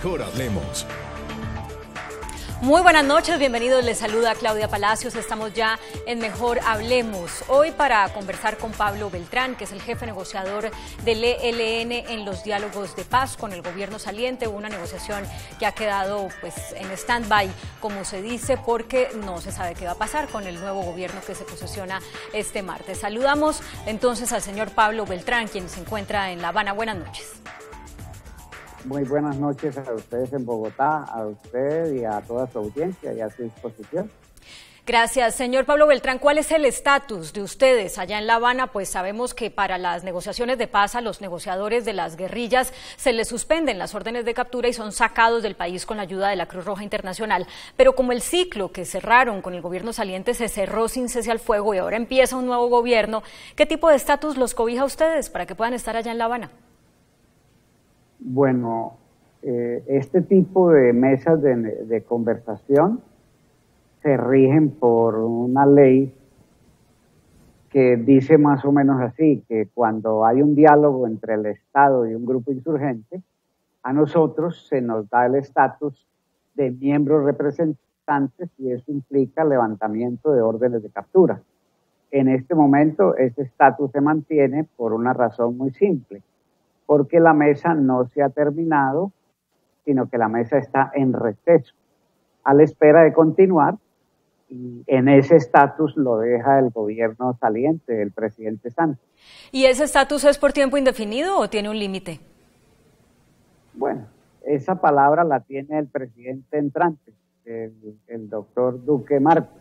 Mejor Hablemos. Muy buenas noches, bienvenidos, les saluda Claudia Palacios, estamos ya en Mejor Hablemos. Hoy para conversar con Pablo Beltrán, que es el jefe negociador del ELN en los diálogos de paz con el gobierno saliente, una negociación que ha quedado pues en stand-by, como se dice, porque no se sabe qué va a pasar con el nuevo gobierno que se posesiona este martes. Saludamos entonces al señor Pablo Beltrán, quien se encuentra en La Habana. Buenas noches. Muy buenas noches a ustedes en Bogotá, a usted y a toda su audiencia y a su disposición. Gracias. Señor Pablo Beltrán, ¿cuál es el estatus de ustedes allá en La Habana? Pues sabemos que para las negociaciones de paz a los negociadores de las guerrillas se les suspenden las órdenes de captura y son sacados del país con la ayuda de la Cruz Roja Internacional. Pero como el ciclo que cerraron con el gobierno saliente se cerró sin cese al fuego y ahora empieza un nuevo gobierno, ¿qué tipo de estatus los cobija a ustedes para que puedan estar allá en La Habana? Bueno, este tipo de mesas de conversación se rigen por una ley que dice más o menos así, que cuando hay un diálogo entre el Estado y un grupo insurgente, a nosotros se nos da el estatus de miembros representantes y eso implica levantamiento de órdenes de captura. En este momento ese estatus se mantiene por una razón muy simple, porque la mesa no se ha terminado, sino que la mesa está en receso, a la espera de continuar, y en ese estatus lo deja el gobierno saliente, el presidente Santos. ¿Y ese estatus es por tiempo indefinido o tiene un límite? Bueno, esa palabra la tiene el presidente entrante, el doctor Duque Marcos.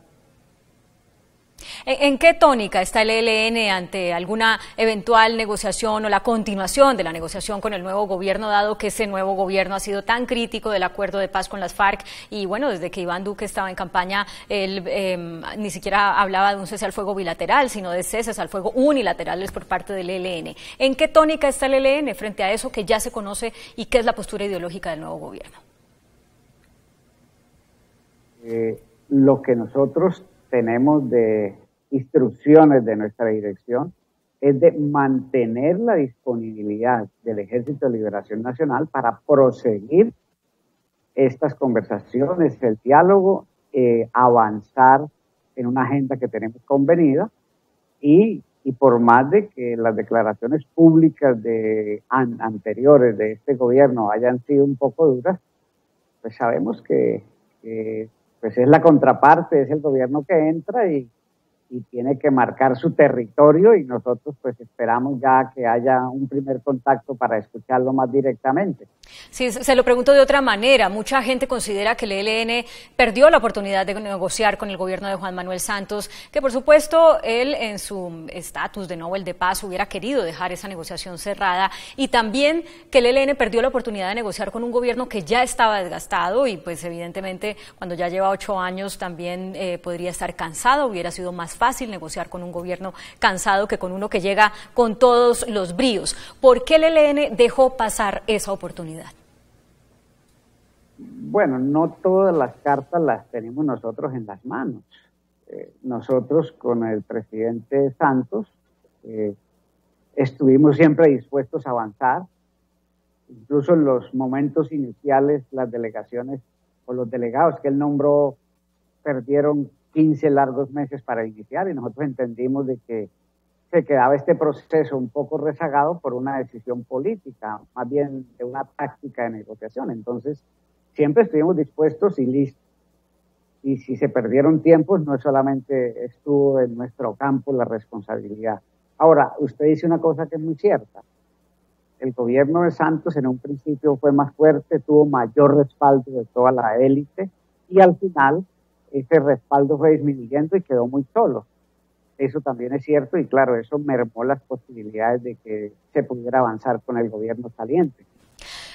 ¿En qué tónica está el ELN ante alguna eventual negociación o la continuación de la negociación con el nuevo gobierno, dado que ese nuevo gobierno ha sido tan crítico del acuerdo de paz con las FARC? Y bueno, desde que Iván Duque estaba en campaña, él ni siquiera hablaba de un cese al fuego bilateral, sino de ceses al fuego unilaterales por parte del ELN. ¿En qué tónica está el ELN frente a eso que ya se conoce y qué es la postura ideológica del nuevo gobierno? Lo que nosotros tenemos de instrucciones de nuestra dirección es de mantener la disponibilidad del Ejército de Liberación Nacional para proseguir estas conversaciones, el diálogo, avanzar en una agenda que tenemos convenida y por más de que las declaraciones públicas anteriores de este gobierno hayan sido un poco duras, pues sabemos que pues es la contraparte, es el gobierno que entra y tiene que marcar su territorio y nosotros pues esperamos ya que haya un primer contacto para escucharlo más directamente. Sí, se lo pregunto de otra manera. Mucha gente considera que el ELN perdió la oportunidad de negociar con el gobierno de Juan Manuel Santos, que por supuesto él en su estatus de Nobel de Paz hubiera querido dejar esa negociación cerrada, y también que el ELN perdió la oportunidad de negociar con un gobierno que ya estaba desgastado y pues evidentemente cuando ya lleva 8 años también podría estar cansado. Hubiera sido más fácil negociar con un gobierno cansado que con uno que llega con todos los bríos. ¿Por qué el ELN dejó pasar esa oportunidad? Bueno, no todas las cartas las tenemos nosotros en las manos. Nosotros con el presidente Santos estuvimos siempre dispuestos a avanzar. Incluso en los momentos iniciales las delegaciones o los delegados que él nombró perdieron 15 largos meses para iniciar y nosotros entendimos de que se quedaba este proceso un poco rezagado por una decisión política, más bien de una táctica de negociación. Entonces, siempre estuvimos dispuestos y listos. Y si se perdieron tiempos, no solamente estuvo en nuestro campo la responsabilidad. Ahora, usted dice una cosa que es muy cierta. El gobierno de Santos en un principio fue más fuerte, tuvo mayor respaldo de toda la élite y al final ese respaldo fue disminuyendo y quedó muy solo. Eso también es cierto y claro, eso mermó las posibilidades de que se pudiera avanzar con el gobierno saliente.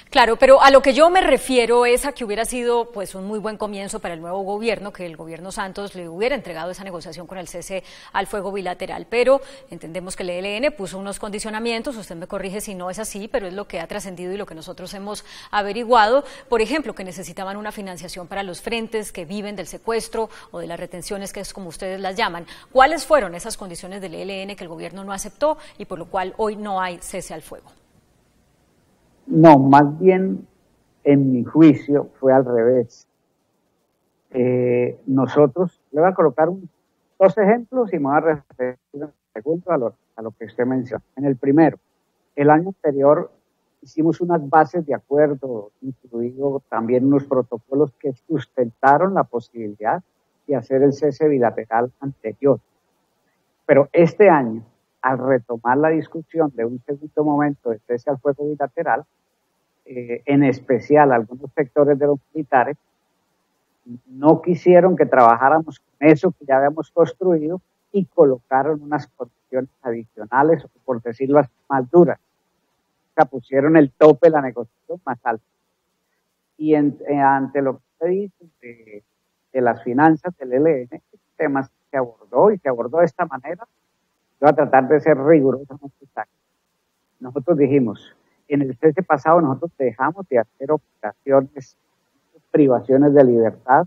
Claro, pero a lo que yo me refiero es a que hubiera sido pues un muy buen comienzo para el nuevo gobierno que el gobierno Santos le hubiera entregado esa negociación con el cese al fuego bilateral, pero entendemos que el ELN puso unos condicionamientos, usted me corrige si no es así, pero es lo que ha trascendido y lo que nosotros hemos averiguado, por ejemplo, que necesitaban una financiación para los frentes que viven del secuestro o de las retenciones, que es como ustedes las llaman. ¿Cuáles fueron esas condiciones del ELN que el gobierno no aceptó y por lo cual hoy no hay cese al fuego? No, más bien en mi juicio, fue al revés. Nosotros, le voy a colocar dos ejemplos y me voy a referir a lo que usted menciona. En el primero, el año anterior hicimos unas bases de acuerdo, incluido también unos protocolos que sustentaron la posibilidad de hacer el cese bilateral anterior. Pero este año, al retomar la discusión de un segundo momento de cese al fuego bilateral, en especial algunos sectores de los militares, no quisieron que trabajáramos con eso que ya habíamos construido y colocaron unas condiciones adicionales, o por decirlo así, más duras. O sea, pusieron el tope de la negociación más alto. Y ante lo que se dice de las finanzas del ELN, este tema se abordó y se abordó de esta manera. Voy a tratar de ser riguroso. Nosotros dijimos, en el cese pasado nosotros dejamos de hacer operaciones, privaciones de libertad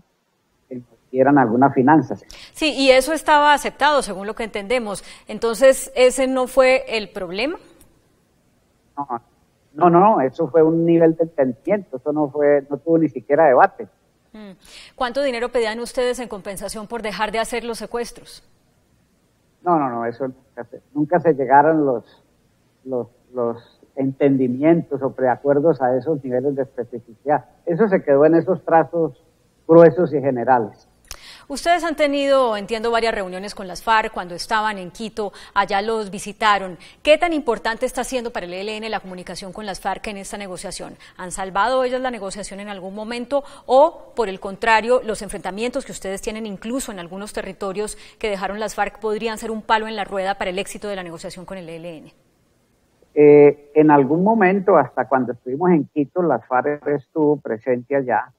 que nos dieran algunas finanzas. Sí, y eso estaba aceptado, según lo que entendemos. Entonces, ¿ese no fue el problema? No, eso fue un nivel de entendimiento, eso no tuvo ni siquiera debate. ¿Cuánto dinero pedían ustedes en compensación por dejar de hacer los secuestros? No, eso nunca se llegaron los entendimientos o preacuerdos a esos niveles de especificidad. Eso se quedó en esos trazos gruesos y generales. Ustedes han tenido, entiendo, varias reuniones con las FARC cuando estaban en Quito, allá los visitaron. ¿Qué tan importante está siendo para el ELN la comunicación con las FARC en esta negociación? ¿Han salvado ellas la negociación en algún momento o, por el contrario, los enfrentamientos que ustedes tienen incluso en algunos territorios que dejaron las FARC podrían ser un palo en la rueda para el éxito de la negociación con el ELN? En algún momento, hasta cuando estuvimos en Quito, las FARC estuvo presente allá.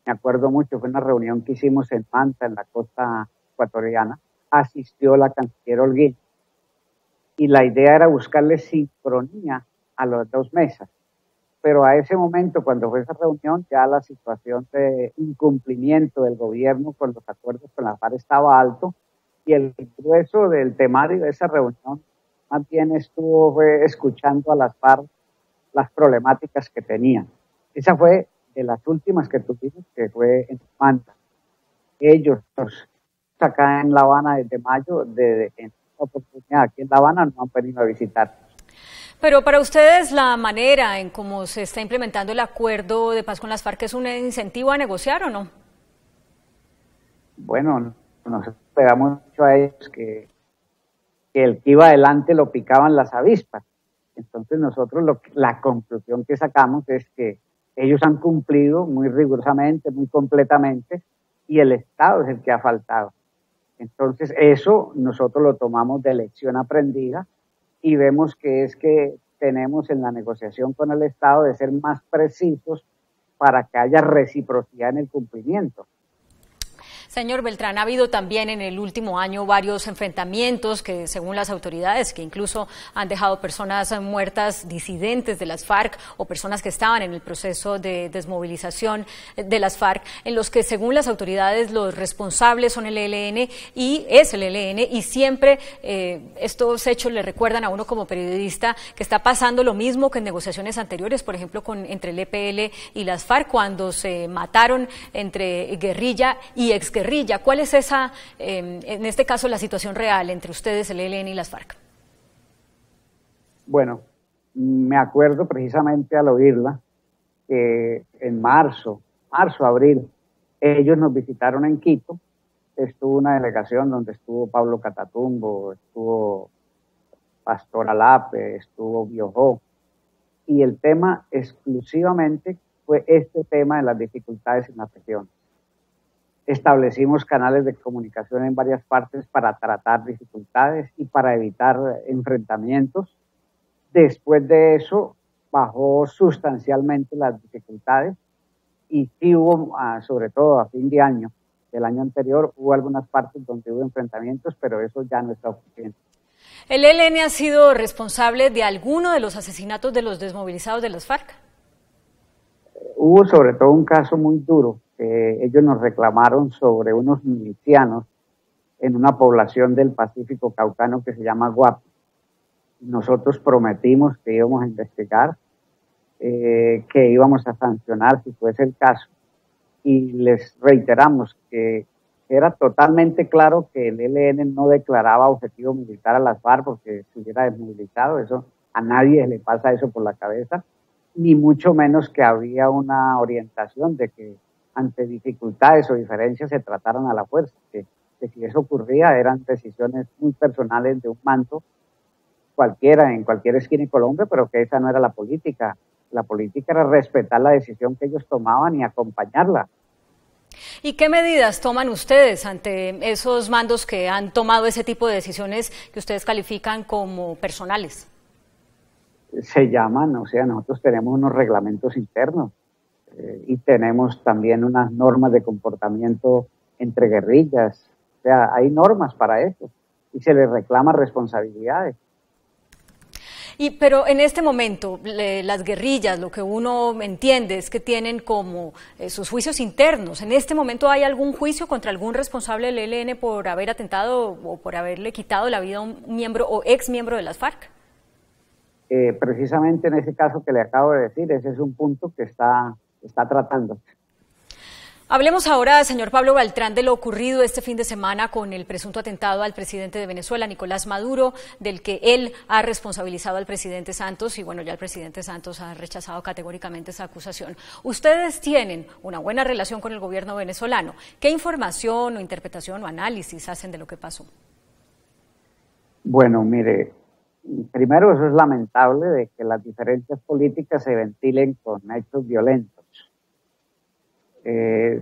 Me acuerdo mucho, fue una reunión que hicimos en Manta, en la costa ecuatoriana. Asistió la canciller Holguín. Y la idea era buscarle sincronía a las dos mesas. Pero a ese momento, cuando fue esa reunión, ya la situación de incumplimiento del gobierno con los acuerdos con la FARC estaba alto. Y el grueso del temario de esa reunión más bien fue escuchando a las FARC las problemáticas que tenían. Esa fue de las últimas que tuvimos, que fue en Manta. Ellos, acá en La Habana desde mayo, en esta oportunidad aquí en La Habana, no han venido a visitar. Pero para ustedes la manera en cómo se está implementando el acuerdo de paz con las FARC es un incentivo a negociar, ¿o no? Bueno, nos pegamos mucho a ellos que el que iba adelante lo picaban las avispas. Entonces nosotros la conclusión que sacamos es que ellos han cumplido muy rigurosamente, muy completamente, y el Estado es el que ha faltado. Entonces eso nosotros lo tomamos de lección aprendida y vemos que es que tenemos en la negociación con el Estado de ser más precisos para que haya reciprocidad en el cumplimiento. Señor Beltrán, ha habido también en el último año varios enfrentamientos que, según las autoridades, que incluso han dejado personas muertas, disidentes de las FARC o personas que estaban en el proceso de desmovilización de las FARC, en los que, según las autoridades, los responsables son el ELN y es el ELN, y siempre estos hechos le recuerdan a uno como periodista que está pasando lo mismo que en negociaciones anteriores, por ejemplo, entre el EPL y las FARC, cuando se mataron entre guerrilla y exguerrilla. ¿Cuál es esa, en este caso, la situación real entre ustedes, el ELN y las FARC? Bueno, me acuerdo precisamente al oírla que en marzo, abril, ellos nos visitaron en Quito. Estuvo una delegación donde estuvo Pablo Catatumbo, estuvo Pastor Alape, estuvo Biojó, y el tema exclusivamente fue este tema de las dificultades en la región. Establecimos canales de comunicación en varias partes para tratar dificultades y para evitar enfrentamientos. Después de eso, bajó sustancialmente las dificultades y sí hubo, sobre todo a fin de año, del año anterior, hubo algunas partes donde hubo enfrentamientos, pero eso ya no está ocurriendo. ¿El ELN ha sido responsable de alguno de los asesinatos de los desmovilizados de las FARC? Hubo sobre todo un caso muy duro. Ellos nos reclamaron sobre unos milicianos en una población del Pacífico Caucano que se llama Guapi. Nosotros prometimos que íbamos a investigar. que íbamos a sancionar si fuese el caso. Y les reiteramos que era totalmente claro que el ELN no declaraba objetivo militar a las FARC porque se hubiera desmovilizado, eso a nadie le pasa eso por la cabeza, ni mucho menos que había una orientación de que ante dificultades o diferencias se trataran a la fuerza, que si eso ocurría eran decisiones muy personales de un mando cualquiera, en cualquier esquina de Colombia, pero que esa no era la política. La política era respetar la decisión que ellos tomaban y acompañarla. ¿Y qué medidas toman ustedes ante esos mandos que han tomado ese tipo de decisiones que ustedes califican como personales? Se llaman, o sea, nosotros tenemos unos reglamentos internos y tenemos también unas normas de comportamiento entre guerrillas. O sea, hay normas para eso y se les reclama responsabilidades. Pero en este momento, las guerrillas, lo que uno entiende es que tienen como sus juicios internos. ¿En este momento hay algún juicio contra algún responsable del ELN por haber atentado o por haberle quitado la vida a un miembro o ex miembro de las FARC? Precisamente en ese caso que le acabo de decir, ese es un punto que está tratando. Hablemos ahora, señor Pablo Beltrán, de lo ocurrido este fin de semana con el presunto atentado al presidente de Venezuela, Nicolás Maduro, del que él ha responsabilizado al presidente Santos y bueno, ya el presidente Santos ha rechazado categóricamente esa acusación. Ustedes tienen una buena relación con el gobierno venezolano. ¿Qué información o interpretación o análisis hacen de lo que pasó? Bueno, mire, primero eso es lamentable de que las diferencias políticas se ventilen con hechos violentos.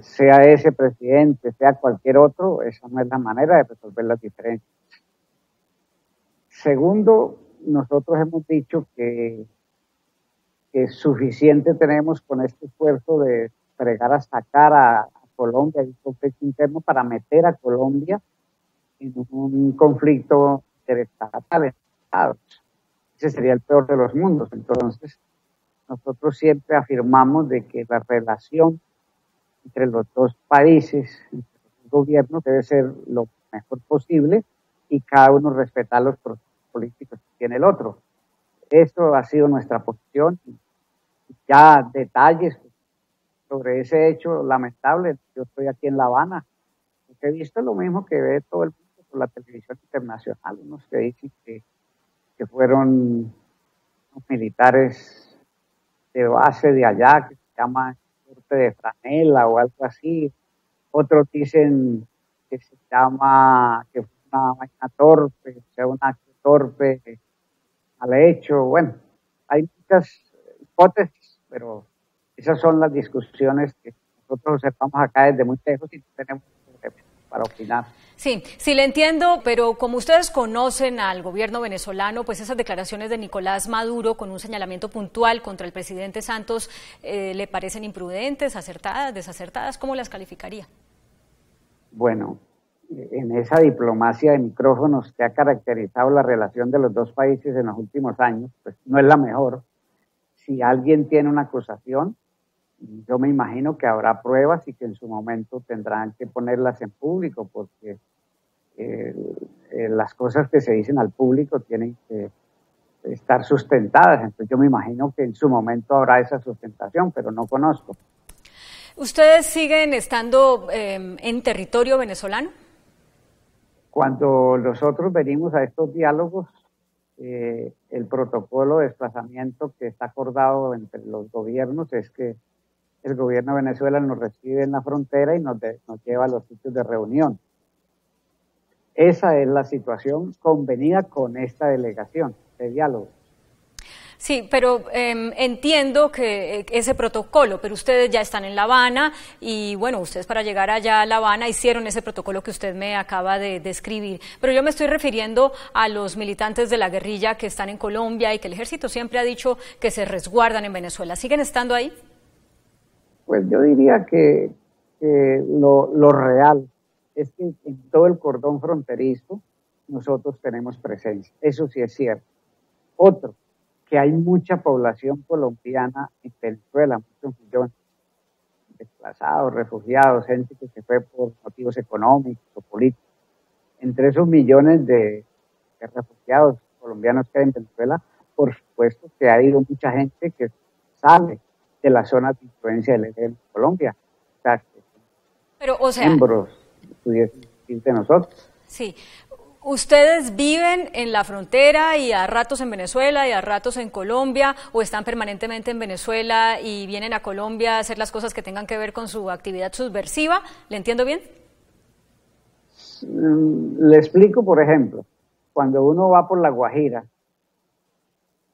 Sea ese presidente, sea cualquier otro, esa no es la manera de resolver las diferencias. Segundo, nosotros hemos dicho que suficiente tenemos con este esfuerzo de fregar a sacar a Colombia de un conflicto interno para meter a Colombia en un conflicto interestatal. Ese sería el peor de los mundos. Entonces, nosotros siempre afirmamos de que la relación entre los dos países, entre los gobiernos, debe ser lo mejor posible y cada uno respetar los procesos políticos que tiene el otro. Eso ha sido nuestra posición. Ya detalles sobre ese hecho lamentable, yo estoy aquí en La Habana, he visto lo mismo que ve todo el mundo por la televisión internacional, unos que dicen que fueron los militares de base de allá, que se llama de franela o algo así. Otros dicen que se llama, que fue una vaina torpe, o sea, un acto torpe al hecho. Bueno, hay muchas hipótesis, pero esas son las discusiones que nosotros observamos acá desde muy lejos y no tenemos para opinar. Sí, sí le entiendo, pero como ustedes conocen al gobierno venezolano, pues esas declaraciones de Nicolás Maduro con un señalamiento puntual contra el presidente Santos, ¿le parecen imprudentes, acertadas, desacertadas? ¿Cómo las calificaría? Bueno, en esa diplomacia de micrófonos que ha caracterizado la relación de los dos países en los últimos años, pues no es la mejor. Si alguien tiene una acusación, yo me imagino que habrá pruebas y que en su momento tendrán que ponerlas en público porque las cosas que se dicen al público tienen que estar sustentadas. Entonces yo me imagino que en su momento habrá esa sustentación, pero no conozco. ¿Ustedes siguen estando en territorio venezolano? Cuando nosotros venimos a estos diálogos, el protocolo de desplazamiento que está acordado entre los gobiernos es que el gobierno de Venezuela nos recibe en la frontera y nos lleva a los sitios de reunión. Esa es la situación convenida con esta delegación de diálogo. Sí, pero entiendo que ese protocolo, pero ustedes ya están en La Habana y bueno, ustedes para llegar allá a La Habana hicieron ese protocolo que usted me acaba de describir. Pero yo me estoy refiriendo a los militantes de la guerrilla que están en Colombia y que el ejército siempre ha dicho que se resguardan en Venezuela. ¿Siguen estando ahí? Pues yo diría que lo real es que en todo el cordón fronterizo nosotros tenemos presencia. Eso sí es cierto. Otro, que hay mucha población colombiana en Venezuela, muchos millones desplazados, refugiados, gente que se fue por motivos económicos o políticos. Entre esos millones de refugiados colombianos que hay en Venezuela, por supuesto que ha ido mucha gente que sale de la zona de influencia del ELN en Colombia. O sea, pero, o sea, miembros pudiesen decir de nosotros. Sí. ¿Ustedes viven en la frontera y a ratos en Venezuela y a ratos en Colombia, o están permanentemente en Venezuela y vienen a Colombia a hacer las cosas que tengan que ver con su actividad subversiva? ¿Le entiendo bien? Le explico, por ejemplo, cuando uno va por La Guajira,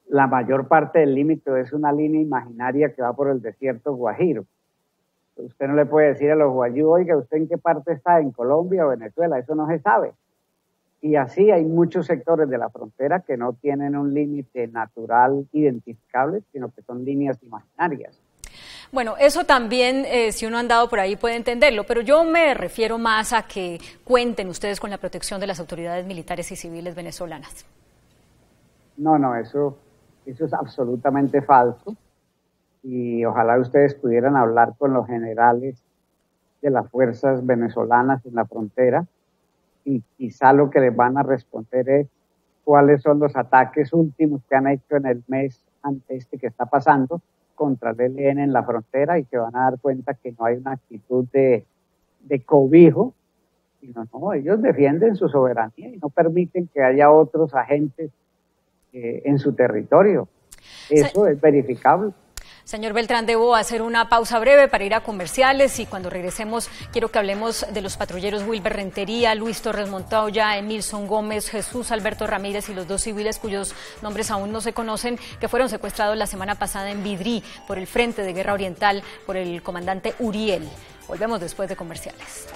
la mayor parte del límite es una línea imaginaria que va por el desierto guajiro. Usted no le puede decir a los guayú, oiga, ¿usted en qué parte está? ¿En Colombia o Venezuela? Eso no se sabe. Y así hay muchos sectores de la frontera que no tienen un límite natural identificable, sino que son líneas imaginarias. Bueno, eso también, si uno ha andado por ahí puede entenderlo, pero yo me refiero más a que cuenten ustedes con la protección de las autoridades militares y civiles venezolanas. No, eso es absolutamente falso. Y ojalá ustedes pudieran hablar con los generales de las fuerzas venezolanas en la frontera, y quizá lo que les van a responder es cuáles son los ataques últimos que han hecho en el mes ante este que está pasando contra el ELN en la frontera, y se van a dar cuenta que no hay una actitud de cobijo, sino no, ellos defienden su soberanía y no permiten que haya otros agentes en su territorio. Eso es verificable. Señor Beltrán, debo hacer una pausa breve para ir a comerciales, y cuando regresemos quiero que hablemos de los patrulleros Wilber Rentería, Luis Torres Montoya, Emilson Gómez, Jesús Alberto Ramírez y los dos civiles cuyos nombres aún no se conocen, que fueron secuestrados la semana pasada en Vidrí por el Frente de Guerra Oriental por el comandante Uriel. Volvemos después de comerciales.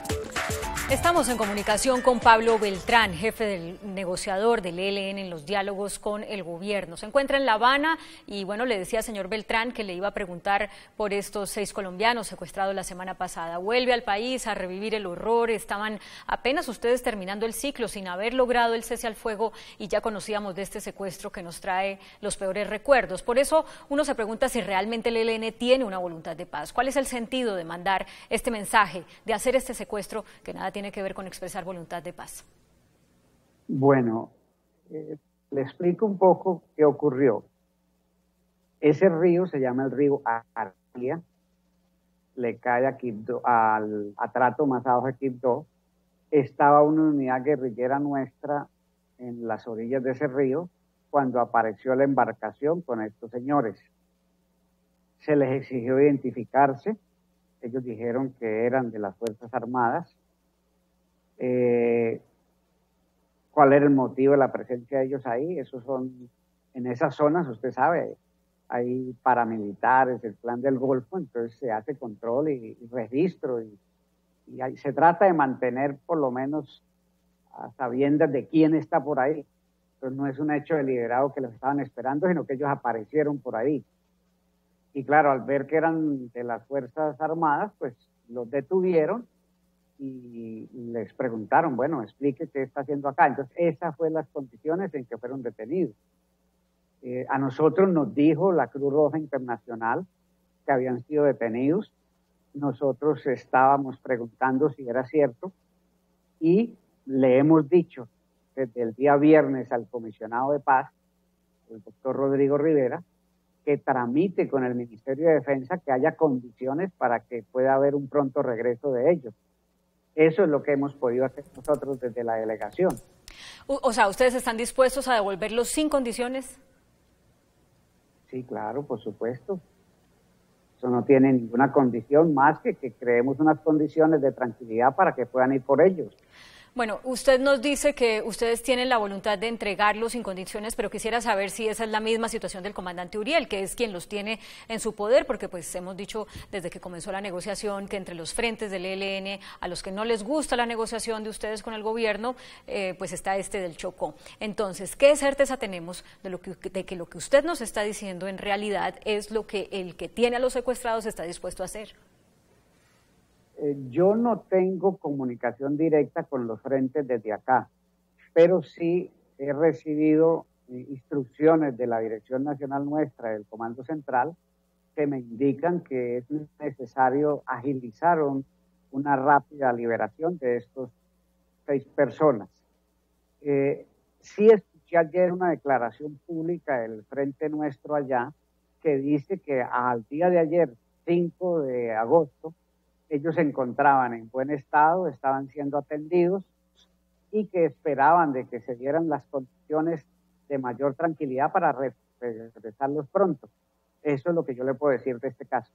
Estamos en comunicación con Pablo Beltrán, jefe del negociador del ELN en los diálogos con el gobierno. Se encuentra en La Habana y, bueno, le decía al señor Beltrán que le iba a preguntar por estos 6 colombianos secuestrados la semana pasada. Vuelve al país a revivir el horror. Estaban apenas ustedes terminando el ciclo sin haber logrado el cese al fuego y ya conocíamos de este secuestro que nos trae los peores recuerdos. Por eso uno se pregunta si realmente el ELN tiene una voluntad de paz. ¿Cuál es el sentido de mandar este mensaje, de hacer este secuestro que nada tiene que ver con expresar voluntad de paz? Bueno, le explico un poco qué ocurrió. Ese río se llama el río Arcadia, le cae a Quibdó, al atrato más abajo de Quibdó. Estaba una unidad guerrillera nuestra en las orillas de ese río cuando apareció la embarcación con estos señores. Se les exigió identificarse. Ellos dijeron que eran de las Fuerzas Armadas. ¿Cuál era el motivo de la presencia de ellos ahí? Esos son, en esas zonas, usted sabe, hay paramilitares, el Plan del Golfo, entonces se hace control y registro, y se trata de mantener por lo menos a sabiendas de quién está por ahí. Entonces no es un hecho deliberado que los estaban esperando, sino que ellos aparecieron por ahí. Y claro, al ver que eran de las Fuerzas Armadas, pues los detuvieron y les preguntaron, bueno, explique qué está haciendo acá. Entonces, esas fueron las condiciones en que fueron detenidos. A nosotros nos dijo la Cruz Roja Internacional que habían sido detenidos. Nosotros estábamos preguntando si era cierto y le hemos dicho desde el día viernes al comisionado de paz, el doctor Rodrigo Rivera, que tramite con el Ministerio de Defensa que haya condiciones para que pueda haber un pronto regreso de ellos. Eso es lo que hemos podido hacer nosotros desde la delegación. O sea, ¿ustedes están dispuestos a devolverlos sin condiciones? Sí, claro, por supuesto. Eso no tiene ninguna condición más que creemos unas condiciones de tranquilidad para que puedan ir por ellos. Bueno, usted nos dice que ustedes tienen la voluntad de entregarlos sin condiciones, pero quisiera saber si esa es la misma situación del comandante Uriel, que es quien los tiene en su poder, porque pues hemos dicho desde que comenzó la negociación que entre los frentes del ELN, a los que no les gusta la negociación de ustedes con el gobierno, pues está este del Chocó. Entonces, ¿qué certeza tenemos de que lo que usted nos está diciendo en realidad es lo que el que tiene a los secuestrados está dispuesto a hacer? Yo no tengo comunicación directa con los frentes desde acá, pero sí he recibido instrucciones de la Dirección Nacional nuestra, del Comando Central, que me indican que es necesario agilizar una rápida liberación de estos 6 personas. Sí escuché ayer una declaración pública del frente nuestro allá, que dice que al día de ayer, 5 de agosto, ellos se encontraban en buen estado, estaban siendo atendidos y que esperaban de que se dieran las condiciones de mayor tranquilidad para regresarlos pronto. Eso es lo que yo le puedo decir de este caso.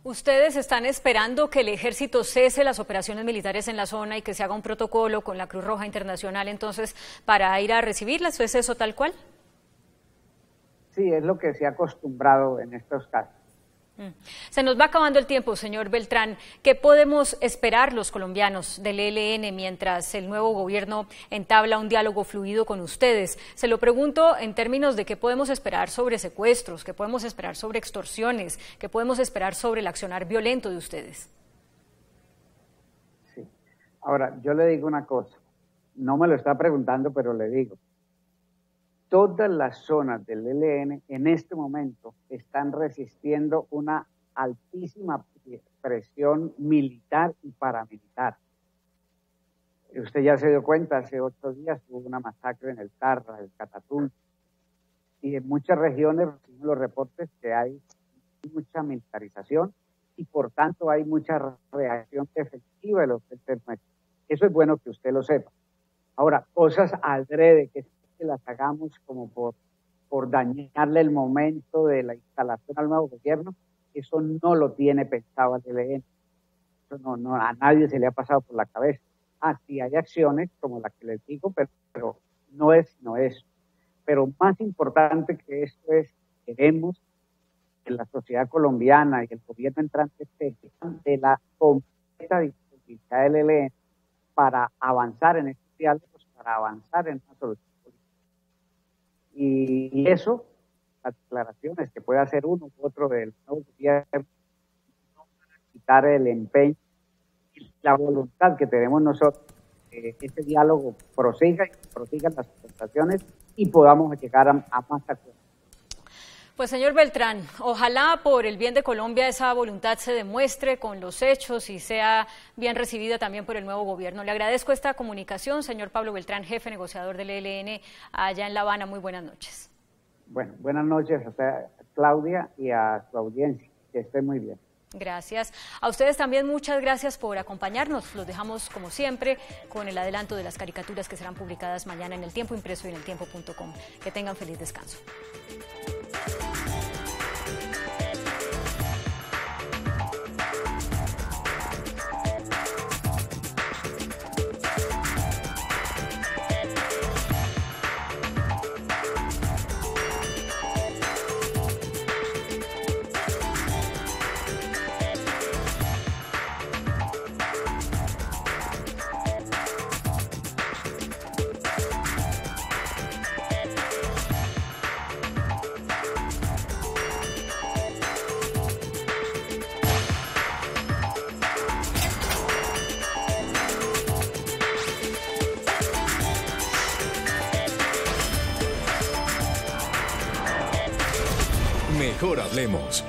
¿Ustedes están esperando que el ejército cese las operaciones militares en la zona y que se haga un protocolo con la Cruz Roja Internacional entonces para ir a recibirlas? ¿Es eso tal cual? Sí, es lo que se ha acostumbrado en estos casos. Se nos va acabando el tiempo, señor Beltrán. ¿Qué podemos esperar los colombianos del ELN mientras el nuevo gobierno entabla un diálogo fluido con ustedes? Se lo pregunto en términos de qué podemos esperar sobre secuestros, qué podemos esperar sobre extorsiones, qué podemos esperar sobre el accionar violento de ustedes. Sí. Ahora, yo le digo una cosa. No me lo está preguntando, pero le digo. Todas las zonas del ELN en este momento están resistiendo una altísima presión militar y paramilitar. Usted ya se dio cuenta, hace 8 días hubo una masacre en el Carra, el Catatumbo, y en muchas regiones recibimos los reportes que hay mucha militarización y por tanto hay mucha reacción efectiva de los frentes nuestros. Eso es bueno que usted lo sepa. Ahora, cosas adrede que las hagamos como por dañarle el momento de la instalación al nuevo gobierno, eso no lo tiene pensado el ELN. Eso no, a nadie se le ha pasado por la cabeza. Sí hay acciones como la que les digo, pero no es eso. Pero más importante que esto es, queremos que la sociedad colombiana y el gobierno entrante sepan de la completa disponibilidad del ELN para avanzar en estos diálogos, para avanzar en una solución. Y eso, las declaraciones que puede hacer uno u otro del nuevo gobierno, no van a quitar el empeño y la voluntad que tenemos nosotros, que este diálogo prosigan las conversaciones y podamos llegar a más acuerdos. Pues señor Beltrán, ojalá por el bien de Colombia esa voluntad se demuestre con los hechos y sea bien recibida también por el nuevo gobierno. Le agradezco esta comunicación, señor Pablo Beltrán, jefe negociador del ELN allá en La Habana. Muy buenas noches. Bueno, buenas noches a usted, Claudia, y a su audiencia. Que esté muy bien. Gracias. A ustedes también muchas gracias por acompañarnos. Los dejamos, como siempre, con el adelanto de las caricaturas que serán publicadas mañana en El Tiempo Impreso y en eltiempo.com. Que tengan feliz descanso. Mejor hablemos.